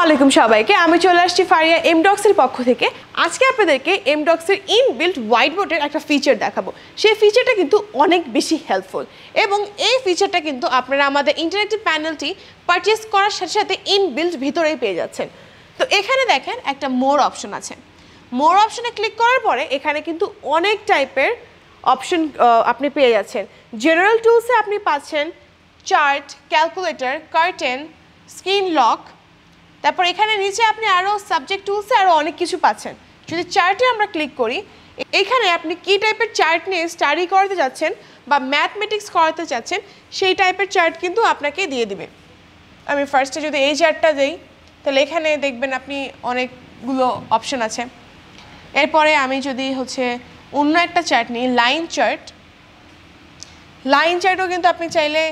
আলাইকুম সবাইকে, আমি চলে আসছি ফারিয়া এমডক্স এর পক্ষ থেকে। আজকে আপনাদেরকে এমডক্স এর ইনবিল্ট হোয়াইট বোর্ডের একটা ফিচার দেখাবো। সেই ফিচারটা কিন্তু অনেক বেশি হেল্পফুল এবং এই ফিচারটা কিন্তু আপনারা আমাদের ইন্টারেক্টিভ প্যানেলটি পারচেজ করার সাথে সাথে ইনবিল্ট ভিতরেই পেয়ে যাচ্ছেন। তো এখানে দেখেন একটা মোর অপশন আছে। মোর অপশনে ক্লিক করার পরে এখানে কিন্তু অনেক টাইপের অপশন আপনি পেয়ে যাচ্ছেন। জেনারেল টুলসে আপনি পাচ্ছেন chart, calculator, curtain, screen lock. তারপর এখানে নিচে আপনি আরও সাবজেক্ট টুলসে আরও অনেক কিছু পাচ্ছেন। যদি চার্টে আমরা ক্লিক করি, এখানে আপনি কী টাইপের চার্ট নিয়ে স্টাডি করাতে যাচ্ছেন বা ম্যাথমেটিক্স করাতে চাচ্ছেন সেই টাইপের চার্ট কিন্তু আপনাকে দিয়ে দিবে। আমি ফার্স্টে যদি এই চার্টটা দিই তাহলে এখানে দেখবেন আপনি অনেকগুলো অপশন আছে। এরপরে আমি যদি অন্য একটা চার্ট নিই, লাইন চার্টও কিন্তু আপনি চাইলে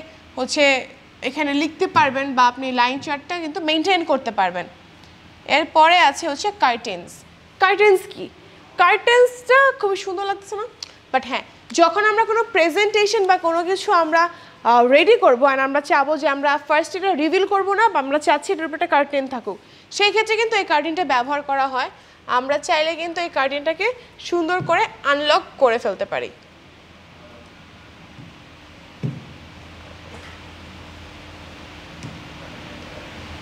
এখানে লিখতে পারবেন বা আপনি লাইন চার্টটা কিন্তু মেনটেন করতে পারবেন। এরপরে আছে কার্টেন্স কি? কার্টেন্সটা খুবই সুন্দর লাগছে না? বাট হ্যাঁ, যখন আমরা কোনো প্রেজেন্টেশন বা কোনো কিছু আমরা রেডি করবো আর আমরা চাবো যে আমরা ফার্স্ট এটা রিভিল করবো না বা আমরা চাচ্ছি এটার উপর একটা কার্টেন থাকুক, সেই ক্ষেত্রে কিন্তু এই কার্টেনটা ব্যবহার করা হয়। আমরা চাইলে কিন্তু এই কার্টেনটাকে সুন্দর করে আনলক করে ফেলতে পারি।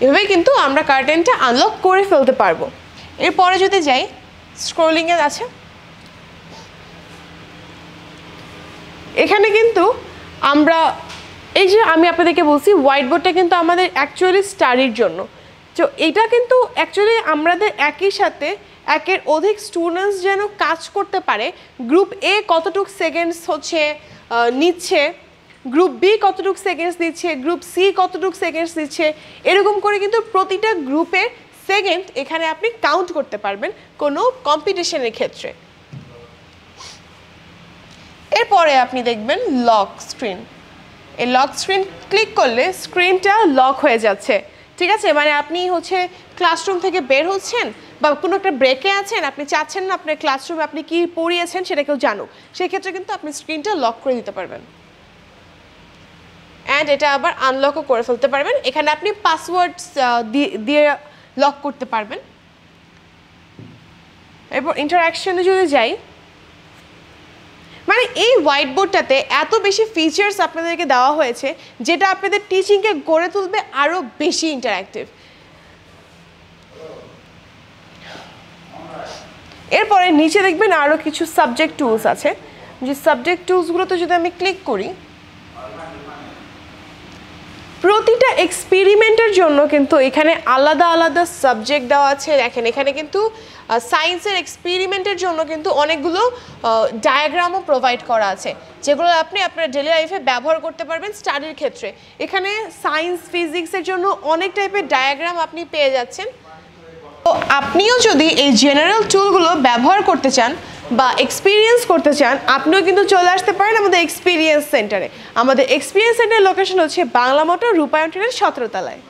এভাবেই কিন্তু আমরা কার্টেনটা আনলক করে ফেলতে পারবো। এরপরে যদি যাই, স্ক্রলিংয়ে আছে, এখানে কিন্তু আমরা এই যে আমি আপনাদেরকে বলছি হোয়াইট বোর্ডটা কিন্তু আমাদের অ্যাকচুয়ালি স্টাডির জন্য। তো এটা কিন্তু অ্যাকচুয়ালি আমাদের একই সাথে একের অধিক স্টুডেন্টস যেন কাজ করতে পারে। গ্রুপ এ কতটুক সেকেন্ডস নিচ্ছে, গ্রুপ বি কতটুক সেকেন্ডস দিচ্ছে, গ্রুপ সি কতটুক সেকেন্ডস দিচ্ছে, এরকম করে কিন্তু প্রতিটা গ্রুপের সেকেন্ড এখানে আপনি কাউন্ট করতে পারবেন কোনো কম্পিটিশনের ক্ষেত্রে। এরপরে আপনি দেখবেন লক স্ক্রিন। এই লক স্ক্রিন ক্লিক করলে স্ক্রিনটা লক হয়ে যাচ্ছে। ঠিক আছে, মানে আপনি ক্লাসরুম থেকে বের হচ্ছেন বা কোনো একটা ব্রেকে আছেন, আপনি চাচ্ছেন না আপনার ক্লাসরুমে আপনি কি পড়িয়েছেন সেটা কেউ জানুক, সেক্ষেত্রে কিন্তু আপনি স্ক্রিনটা লক করে দিতে পারবেন। অ্যান্ড এটা আবার আনলকও করে ফেলতে পারবেন। এখানে আপনি পাসওয়ার্ড দিয়ে লক করতে পারবেন। এরপর ইন্টারাকশনে যদি যাই, মানে এই হোয়াইট বোর্ডটাতে এত বেশি ফিচার্স আপনাদেরকে দেওয়া হয়েছে যেটা আপনাদের টিচিংকে গড়ে তুলবে আরও বেশি ইন্টারাক্টিভ। এরপরে নিচে দেখবেন আরও কিছু সাবজেক্ট টুলস আছে। যে সাবজেক্ট টুলসগুলোতে যদি আমি ক্লিক করি, প্রতিটা এক্সপেরিমেন্টের জন্য কিন্তু এখানে আলাদা আলাদা সাবজেক্ট দেওয়া আছে। দেখেন এখানে কিন্তু সায়েন্সের এক্সপেরিমেন্টের জন্য কিন্তু অনেকগুলো ডায়াগ্রামও প্রোভাইড করা আছে, যেগুলো আপনি আপনার ডেলি লাইফে ব্যবহার করতে পারবেন স্টাডির ক্ষেত্রে। এখানে সায়েন্স ফিজিক্সের জন্য অনেক টাইপের ডায়াগ্রাম আপনি পেয়ে যাচ্ছেন। তো আপনিও যদি এই জেনারেল টুলগুলো ব্যবহার করতে চান বা এক্সপিরিয়েন্স করতে চান, আপনিও কিন্তু চলে আসতে পারেন আমাদের এক্সপিরিয়েন্স সেন্টারে। আমাদের এক্সপিরিয়েন্স সেন্টারের লোকেশন হচ্ছে বাংলা মোটর, রূপায়ণ ট্রেনের 17 তলায়।